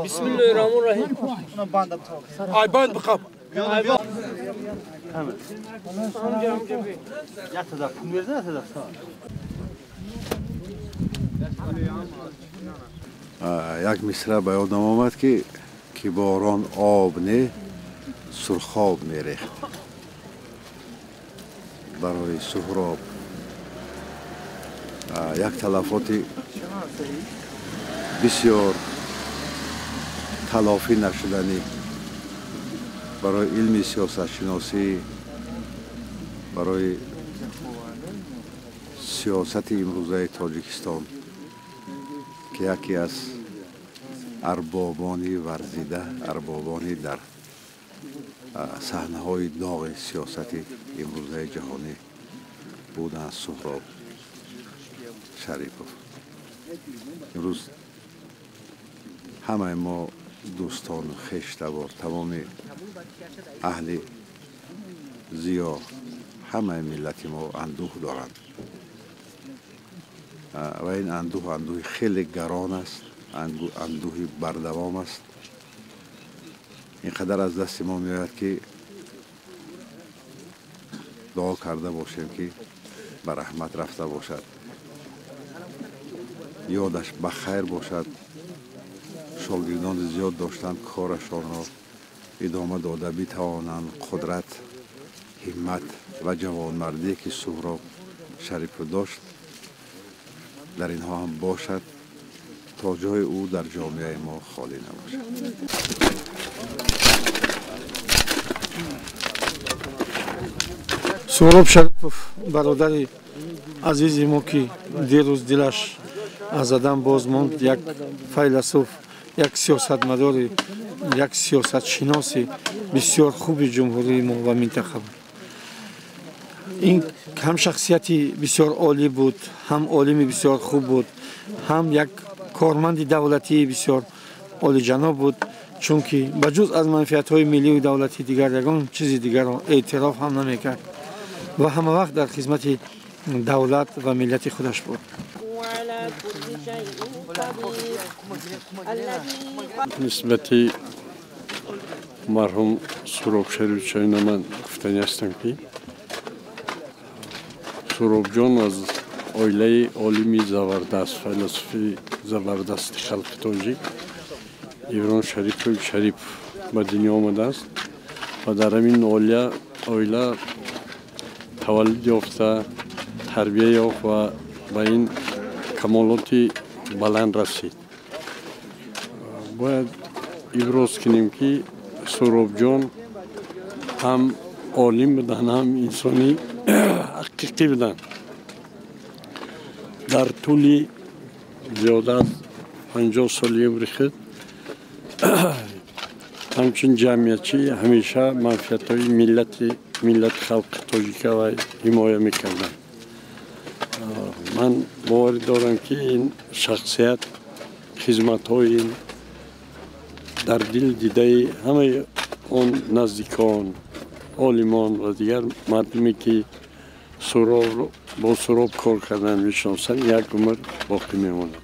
Bismillahirrahmanirrahim. Ay band bıkap. یک مصرع به یادم آمد که باران آب نه سرخاب میریخت برای سهراب. یک تلفات بسیار تلافی نشدنی برای علم سیاست شناسی، برای سیاست امروزه تاجیکستان که یکی از اربابانی ورزیده، اربابانی در صحنه‌های داغ سیاست امروزه جهانی بودن سهراب شریپوف. امروز همه ما دوستان خویشتبار، تمام اهل زیا، همه ملت ما اندوه دارند و این اندوه خیلی گران است، اندوه بردوام است. اینقدر از دست ما میآید که دعا کرده باشیم که به رحمت رفته باشد، یادش بخیر باشد. شاگردان زیاد داشتند کارشان را ادامه داده بتوانند قدرت، همت و جوانمردی که سهراب شریف داشت در اینها هم باشد تا جای او در جامعه ما خالی نباشد. سهراب شریپوف برادری عزیزی ما که دیروز دلش از آدم باز ماند، یک فیلسوف، یک سیاستمدار، یک سیاست شناسی بسیار خوب جمهوری ما و منطقه بود. این هم شخصیتی بسیار عالی بود، هم عالم بسیار خوب بود، هم یک کارمند دولتی بسیار عالی جناب بود، چون که بجز از منفعت‌های ملی و دولتی دیگر یگان چیزی دیگر را اعتراف هم نمی‌کرد و همه وقت در خدمت دولت و ملت خودش بود. نسبت مرحوم سهراب شریف چاینا من گفتنی هستم که سهراب جان از عائله عالمی زبردست، فیلسوف زبردست خلق تاجیک ایران شریف به دنیا آمده است و در همین عائله تولد یافته، تربیه یافت و به این کمالات بلند رسید. باید ابراز کنیم که سهراب جان هم عالم بودن، هم انسانی حقیقی بودن. در طول زیاده از 50 سالی عمر خود همچنین جمعیتی همیشه منفعت‌های ملت خلق تاجیک و حمایه میکردن. من باور دارم که این شخصیت خدمت‌های این در دل دیده همه اون نزدیکان، عالمان و دیگر مردمی که با سهراب کار کردن میشناسند یک عمر باقی میماند.